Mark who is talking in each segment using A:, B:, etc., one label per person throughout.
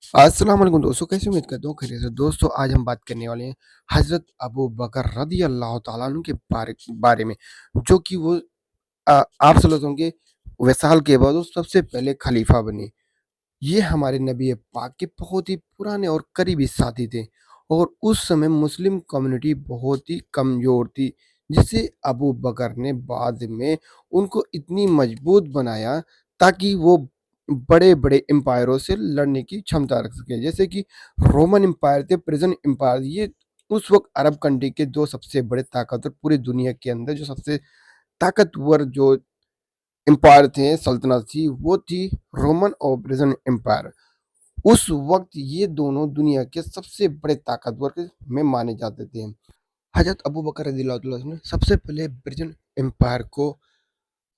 A: अस्सलाम वालेकुम दोस्तों, कैसे उम्मीद करता हूँ खैरियत से। दोस्तों आज हम बात करने वाले हैं हज़रत अबू बकर रदी अल्लाह ताला अन्हु के बारे बारे में, जो कि वो आप सल्लल्लाहु अलैहि वसल्लम के विसाल के बाद वो सबसे पहले खलीफा बने। ये हमारे नबी पाक के बहुत ही पुराने और करीबी साथी थे और उस समय मुस्लिम कम्युनिटी बहुत ही कमज़ोर थी, जिसे अबू बकर ने बाद में उनको इतनी मजबूत बनाया ताकि वो बड़े-बड़े एम्पायरों से लड़ने की क्षमता रख सकें। जैसे कि रोमन एम्पायर थे, पर्शियन एम्पायर, ये उस वक़्त अरब कंट्री के 2 सबसे बड़े ताकतवर पूरी दुनिया के अंदर जो सबसे ताकतवर जो एम्पायर थे, सल्तनत थी, वो थी रोमन और पर्शियन एम्पायर। उस वक़्त ये दोनों दुनिया के सबसे बड़े ताकतवर में माने जाते थे। हज़रत अबू बकर रज़ियल्लाहु ताला अन्हु ने सबसे पहले पर्शियन एम्पायर को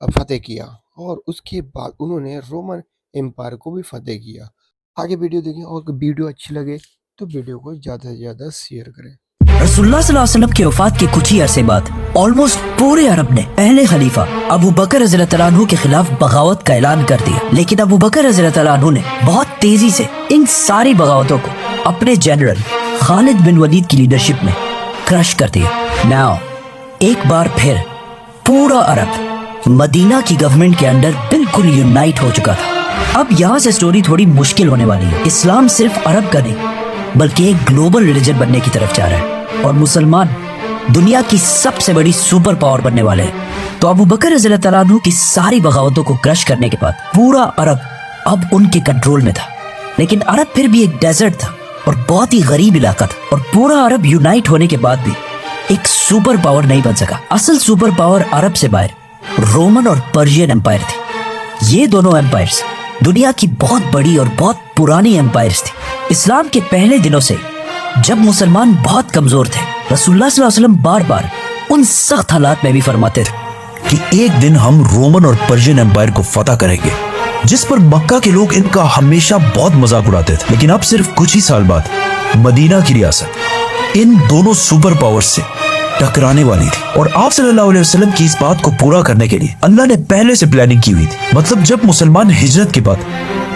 A: फ़तेह किया और उसके बाद उन्होंने रोमन एम्पायर को भी फ़तेह किया। आगे वीडियो देखें और वीडियो अच्छी लगे तो वीडियो को ज़्यादा से ज़्यादा शेयर करें।
B: रसूलुल्लाह सल्लल्लाहु अलैहि वसल्लम की वफात के कुछ ही अरसे बाद ऑलमोस्ट पूरे अरब ने पहले खलीफा अबू बकर रज़ियल्लाहु तआला अन्हु के खिलाफ बगावत का ऐलान कर दिया। लेकिन अबू बकर रज़ियल्लाहु तआला अन्हु ने बहुत तेजी से इन सारी बगावतों को अपने जनरल खालिद बिन वलीद की लीडरशिप में क्रश कर दिया। नाउ एक बार फिर पूरा अरब मदीना की गवर्नमेंट के अंडर बिल्कुल यूनाइट हो चुका था। अब यहाँ से स्टोरी थोड़ी मुश्किल होने वाली है। इस्लाम सिर्फ अरब का नहीं बल्कि एक ग्लोबल रिलीजन बनने की तरफ जा रहा है और मुसलमान दुनिया की सबसे बड़ी सुपर पावर बनने वाले हैं। तो अबू बकर रज़ियल्लाहु तआला अन्हु की सारी बगावतों को क्रश करने के बाद पूरा अरब अब उनके कंट्रोल में था। लेकिन अरब फिर भी एक डेजर्ट था और बहुत ही गरीब इलाका था और पूरा अरब यूनाइट होने के बाद भी एक सुपर पावर नहीं बन सका। असल सुपर पावर अरब से बाहर रोमन और पर्शियन एम्पायर थी। ये दोनों एम्पायर्स दुनिया की बहुत बड़ी और बहुत पुरानी एम्पायर्स थी। इस्लाम के पहले दिनों से जब मुसलमान बहुत कमजोर थे, रसूलुल्लाह सल्लल्लाहु अलैहि वसल्लम बार बार उन सख्त हालात में भी फरमाते थे
C: कि एक दिन हम रोमन और पर्शियन एम्पायर को फतह करेंगे, जिस पर मक्का के लोग इनका हमेशा बहुत मजाक उड़ाते थे। लेकिन अब सिर्फ कुछ ही साल बाद मदीना की रियासत इन दोनों सुपर पावर्स से टकराने वाली थी और आप सल्लल्लाहु अलैहि वसल्लम की इस बात को पूरा करने के लिए अल्लाह ने पहले से प्लानिंग की हुई थी। मतलब जब मुसलमान हिजरत के बाद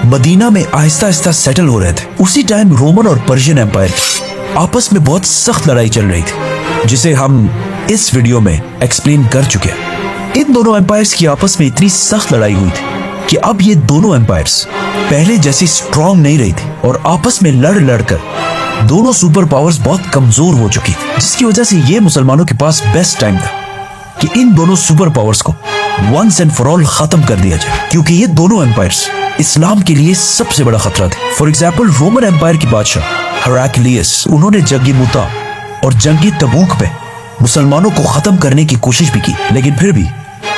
C: मदीना में आहिस्ता आहिस्ता सेटल हो रहे थे, उसी टाइम रोमन और पर्शियन एम्पायर आपस में बहुत सख्त लड़ाई चल रही थी, जिसे हम इस वीडियो में एक्सप्लेन कर चुके हैं। इन दोनों एम्पायर्स की आपस में इतनी सख्त लड़ाई हुई थी कि अब ये दोनों एम्पायर्स पहले जैसी स्ट्रांग नहीं रही थी और आपस में लड़ लड़कर दोनों सुपर पावर्स बहुत कमजोर हो चुकी थी, जिसकी वजह से ये मुसलमानों के पास बेस्ट टाइम था कि इन दोनों सुपर पावर्स को वंस एंड फॉर ऑल खत्म कर दिया जाए, क्योंकि ये दोनों एम्पायर्स इस्लाम के लिए सबसे बड़ा खतरा थे। फॉर एग्जाम्पल रोमन एम्पायर की बादशाह हेराक्लियस, उन्होंने जंगी मुता और जंगी तबूक पे मुसलमानों को खत्म करने की कोशिश भी की, लेकिन फिर भी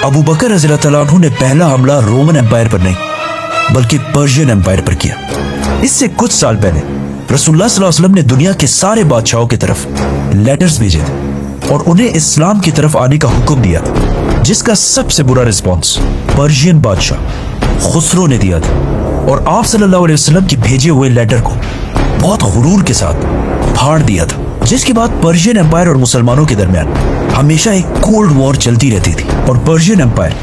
C: अबू बकर रज़ियल्लाहु तआला अन्हु ने पहला हमला रोमन एम्पायर पर नहीं बल्कि पर्शियन एम्पायर पर किया। इससे कुछ साल पहले रसूलुल्लाह सल्लल्लाहु अलैहि वसल्लम ने दुनिया के सारे बादशाहों की तरफ लेटर्स भेजे थे और उन्हें इस्लाम की तरफ आने का हुक्म दिया था, जिसका सबसे बुरा रिस्पॉन्स पर्शियन बादशाह खुसरो ने दिया था और आप सल्लल्लाहु अलैहि वसल्लम की भेजे हुए लेटर को बहुत गुरूर के साथ फाड़ दिया था, जिसके बाद पर्शियन एम्पायर और मुसलमानों के दरमियान हमेशा एक कोल्ड वॉर चलती रहती थी और पर्शियन एम्पायर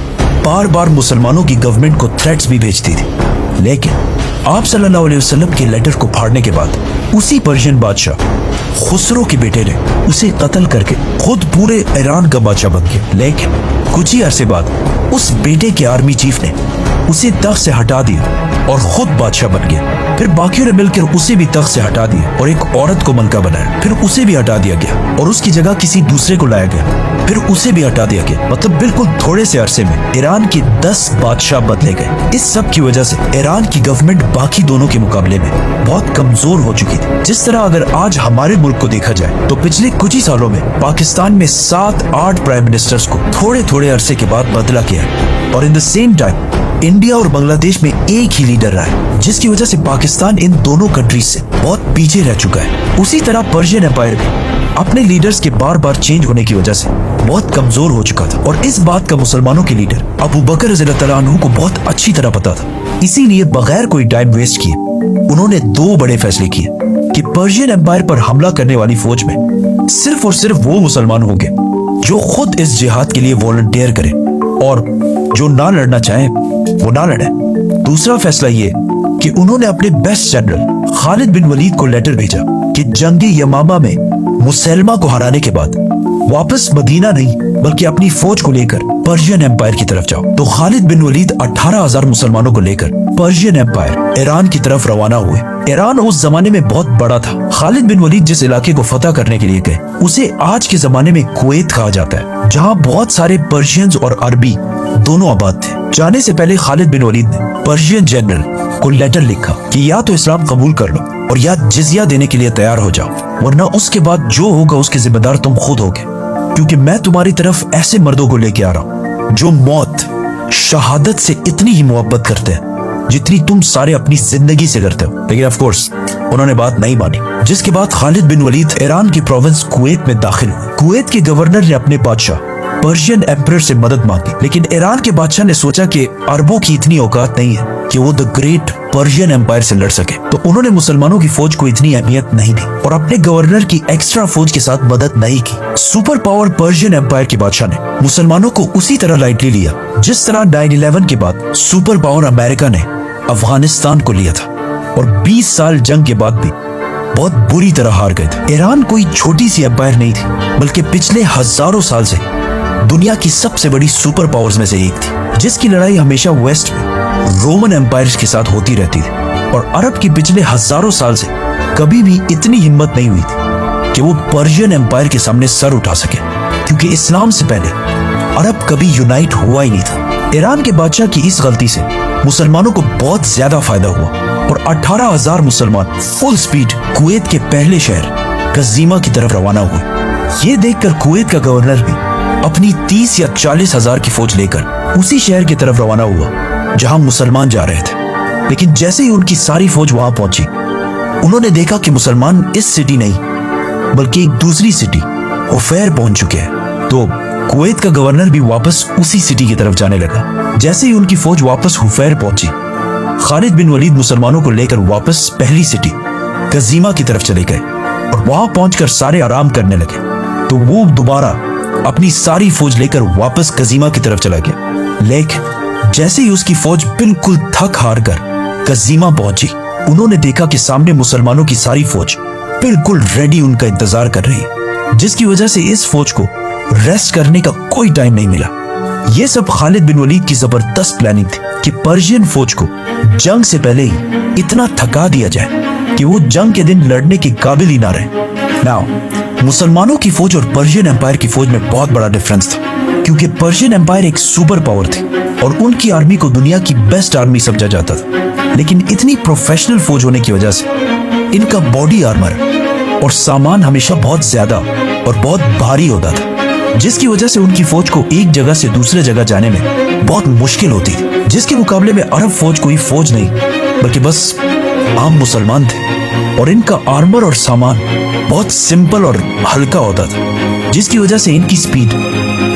C: बार बार मुसलमानों की गवर्नमेंट को थ्रेट्स भी भेजती थी। लेकिन आप सल्लल्लाहु अलैहि वसल्लम के लेटर को फाड़ने के बाद उसी पर्शियन बादशाह खुसरो के बेटे ने उसे कत्ल करके खुद पूरे ईरान का बादशाह बन गया। लेकिन कुछ ही अरसे बाद उस बेटे के आर्मी चीफ ने उसे तख्त से हटा दिया और खुद बादशाह बन गया। फिर बाकियों ने मिलकर उसे भी तख्त से हटा दिया और एक औरत को मलका बनाया। फिर उसे भी हटा दिया गया और उसकी जगह किसी दूसरे को लाया गया। फिर उसे भी हटा दिया गया। मतलब बिल्कुल थोड़े से अरसे में ईरान के 10 बादशाह बदले गए। इस सब की वजह से ईरान की गवर्नमेंट बाकी दोनों के मुकाबले में बहुत कमजोर हो चुकी थी। जिस तरह अगर आज हमारे मुल्क को देखा जाए तो पिछले कुछ ही सालों में पाकिस्तान में 7-8 प्राइम मिनिस्टर्स को थोड़े थोड़े अरसे के बाद बदला गया है और in the same time India और बांग्लादेश में एक ही लीडर रहा है, जिसकी वजह से पाकिस्तान इन दोनों कंट्रीज से बहुत पीछे रह चुका है। उसी तरह पर्शियन एम्पायर भी अपने लीडर्स के बार बार चेंज होने की वजह से बहुत कमजोर हो चुका था और इस बात का मुसलमानों के लीडर अबू बकर रज़ियल्लाहु तआला अन्हु को बहुत अच्छी तरह पता था। इसीलिए बगैर कोई टाइम वेस्ट किए उन्होंने 2 बड़े फैसले किए कि पर्शियन एम्पायर पर हमला करने वाली फौज में सिर्फ और सिर्फ वो मुसलमान होंगे जो खुद इस जिहाद के लिए वॉलंटियर करें और जो ना लड़ना चाहे वो ना लड़े। दूसरा फैसला ये कि कि उन्होंने अपने बेस्ट जनरल खालिद बिन वलीद को लेटर भेजा कि जंगी यमामा में मुसलमा को हराने के बाद वापस मदीना नहीं बल्कि अपनी फौज को लेकर पर्शियन एम्पायर की तरफ जाओ। तो खालिद बिन वलीद 18,000 मुसलमानों को लेकर पर्शियन एम्पायर ईरान की तरफ रवाना हुए। ईरान उस जमाने में बहुत बड़ा था। खालिद बिन वलीद जिस इलाके को फतह करने के लिए गए उसे आज के जमाने में कुवैत कहा जाता है, जहाँ बहुत सारे पर्शियंस और अरबी दोनों आबाद थे। जाने से पहले खालिद बिन वलीद ने पर्शियन जनरल को लेटर लिखा कि या तो इस्लाम कबूल कर लो और या जिजिया देने के लिए तैयार हो जाओ, वरना उसके बाद जो होगा उसके जिम्मेदार तुम खुद होगे, क्योंकि मैं तुम्हारी तरफ ऐसे मर्दों को लेके आ रहा हूँ जो मौत शहादत से इतनी ही मोहब्बत करते हैं जितनी तुम सारे अपनी जिंदगी से करते हो। लेकिन ऑफ कोर्स उन्होंने बात नहीं मानी, जिसके बाद खालिद बिन वलीद ईरान की प्रोविंस कुवैत में दाखिल हुए। कुवैत के गवर्नर ने अपने बादशाह पर्शियन एम्परर से मदद मांगी, लेकिन ईरान के बादशाह ने सोचा कि अरबों की इतनी औकात नहीं है कि वो द ग्रेट पर्शियन एम्पायर से लड़ सके, तो उन्होंने मुसलमानों की फौज को इतनी अहमियत नहीं दी और अपने गवर्नर की एक्स्ट्रा फौज के साथ मदद नहीं की। सुपर पावर पर्शियन एम्पायर के बादशाह ने मुसलमानों को उसी तरह लाइटली लिया जिस तरह 9/11 के बाद सुपर पावर अमेरिका ने अफगानिस्तान को लिया था, और 20 साल जंग के बाद भी बहुत बुरी तरह हार गए थे। ईरान कोई छोटी सी एम्पायर नहीं थी, बल्कि पिछले हजारों साल से दुनिया की सबसे बड़ी सुपर पावर्स में से एक थी, जिसकी लड़ाई हमेशा वेस्ट में रोमन एम्पायर्स के साथ होती रहती थी। और अरब की पिछले हजारों साल से कभी भी इतनी हिम्मत नहीं हुई थी कि वो पर्शियन एम्पायर के सामने सर उठा सके, क्योंकि इस्लाम से पहले अरब कभी यूनाइट हुआ ही नहीं था। ईरान के बादशाह की इस गलती से मुसलमानों को बहुत ज्यादा फायदा हुआ और 18,000 मुसलमान फुल स्पीड कुवैत के पहले शहर कज़ीमा की तरफ रवाना हुए। ये देखकर कुवैत का गवर्नर भी अपनी 30 या 40,000 की फौज लेकर उसी शहर की तरफ रवाना हुआ जहां मुसलमान जा रहे थे। लेकिन जैसे ही उनकी सारी फौज वहां पहुंची, उन्होंने देखा कि मुसलमान इस सिटी नहीं बल्कि एक दूसरी सिटी हुफैर पहुंच चुके हैं। तो कुवैत का गवर्नर भी वापस उसी सिटी की तरफ जाने लगा। जैसे ही उनकी फौज वापस हुफैर पहुंची, खालिद बिन वलीद मुसलमानों को लेकर वापस पहली सिटी कज़ीमा की तरफ चले गए और वहां पहुंचकर सारे आराम करने लगे। तो वो दोबारा अपनी सारी फौज लेकर वापस कज़ीमा की तरफ चला गया। लेकिन जैसे ही उसकी फौज बिल्कुल थक हार कर कज़ीमा पहुंची, उन्होंने देखा कि सामने मुसलमानों की सारी फौज बिल्कुल रेडी उनका इंतजार कर रही है, जिसकी वजह से इस फौज को रेस्ट करने का कोई टाइम नहीं मिला। ये सब खालिद बिन वलीद की जबरदस्त प्लानिंग थी कि पर्शियन फौज को जंग से पहले ही इतना थका दिया जाए कि वो जंग के दिन लड़ने के काबिल ही ना रहे। नाउ मुसलमानों की फौज और पर्शियन एम्पायर की फौज में बहुत बड़ा डिफरेंस था, क्योंकि पर्शियन एम्पायर एक सुपर पावर थी और उनकी आर्मी को दुनिया की बेस्ट आर्मी समझा जाता था। लेकिन इतनी प्रोफेशनल फौज होने की वजह से इनका बॉडी आर्मर और सामान हमेशा बहुत ज्यादा और बहुत भारी होता था, जिसकी वजह से उनकी फौज को एक जगह से दूसरे जगह जाने में बहुत मुश्किल होती थी। जिसके मुकाबले में अरब फौज कोई फौज नहीं बल्कि बस आम मुसलमान थे और इनका आर्मर और सामान बहुत सिंपल और हल्का होता था, जिसकी वजह से इनकी स्पीड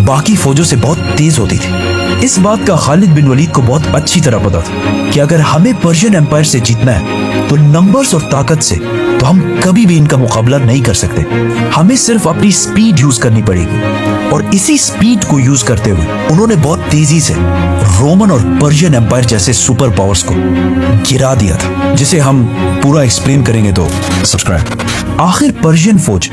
C: बाकी फौजों से बहुत तेज होती थी। इस बात का खालिद बिन वलीद को बहुत अच्छी तरह पता था कि अगर हमें पर्शियन एम्पायर से जीतना है तो नंबर्स और ताकत से तो हम कभी भी इनका मुकाबला नहीं कर सकते। हमें सिर्फ अपनी स्पीड यूज करनी पड़ेगी और इसी स्पीड को यूज करते हुए उन्होंने बहुत तेजी से रोमन और पर्शियन एम्पायर जैसे सुपर पावर्स को गिरा दिया था, जिसे हम पूरा एक्सप्लेन करेंगे तो सब्सक्राइब। आखिर पर्शियन फौज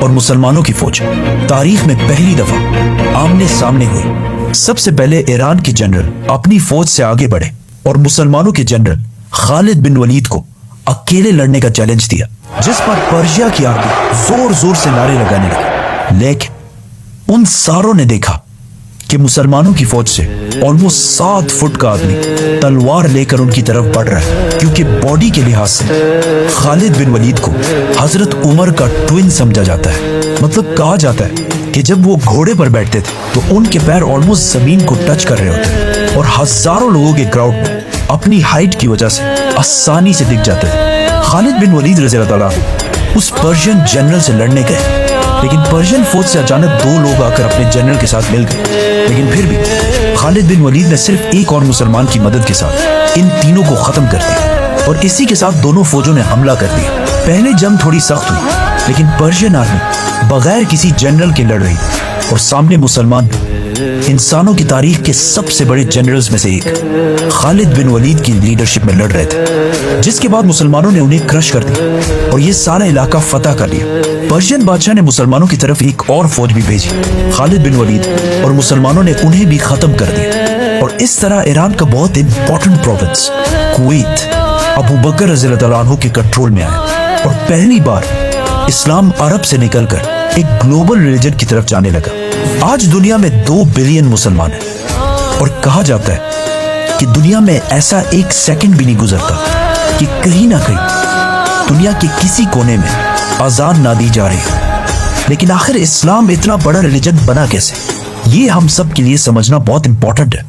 C: और मुसलमानों की फौज तारीख में पहली दफा आमने सामने हुई। सबसे पहले ईरान के जनरल अपनी फौज से आगे बढ़े और मुसलमानों के जनरल खालिद बिन वलीद को अकेले लड़ने का चैलेंज दिया, जिस पर पर्शिया की आर्मी जोर जोर से नारे लगाने लगी। लेकिन उन सारों ने देखा कि मुसलमानों की फौज से ऑलमोस्ट 7 फुट का आदमी तलवार लेकर उनकी तरफ बढ़ रहा है, क्योंकि बॉडी के लिहाज से खालिद बिन वलीद को हजरत उमर का ट्विन समझा जाता है। मतलब कहा जाता है कि जब वो घोड़े पर बैठते थे तो उनके पैर ऑलमोस्ट जमीन को टच कर रहे होते और हजारों लोगों के क्राउड में अपनी हाइट की वजह से आसानी से दिख जाते थे। खालिद बिन वलीद रज़ी अल्लाह तआला उस पर्शियन जनरल से लड़ने गए, लेकिन पर्शियन फौज से अचानक 2 लोग आकर अपने जनरल के साथ मिल गए। लेकिन फिर भी खालिद बिन वलीद ने सिर्फ एक और मुसलमान की मदद के साथ इन तीनों को खत्म कर दिया और इसी के साथ दोनों फौजों ने हमला कर दिया। पहले जंग थोड़ी सख्त हुई, लेकिन पर्शियन आर्मी बगैर किसी जनरल के लड़ रही और सामने मुसलमान इंसानों की तारीख के सबसे बड़े जनरल्स में से एक खालिद बिन वलीद की लीडरशिप में लड़ रहे थे, जिसके बाद मुसलमानों ने उन्हें क्रश कर दिया और ये सारा इलाका फतह कर लिया। पर्शियन बादशाह ने मुसलमानों की तरफ एक और फौज भी भेजी, खालिद बिन वलीद, और मुसलमानों ने उन्हें भी खत्म कर दिया। और इस तरह ईरान का बहुत इंपॉर्टेंट प्रोविंस कुवैत अबू बकर रज़ियल्लाहु अन्हु के कंट्रोल में आया और पहली बार इस्लाम अरब से निकलकर एक ग्लोबल रिलीजन की तरफ जाने लगा। आज दुनिया में 2 बिलियन मुसलमान हैं और कहा जाता है कि दुनिया में ऐसा एक सेकंड भी नहीं गुजरता कि कहीं ना कहीं दुनिया के किसी कोने में अजान ना दी जा रही हो। लेकिन आखिर इस्लाम इतना बड़ा रिलीजन बना कैसे, ये हम सब के लिए समझना बहुत इंपॉर्टेंट है।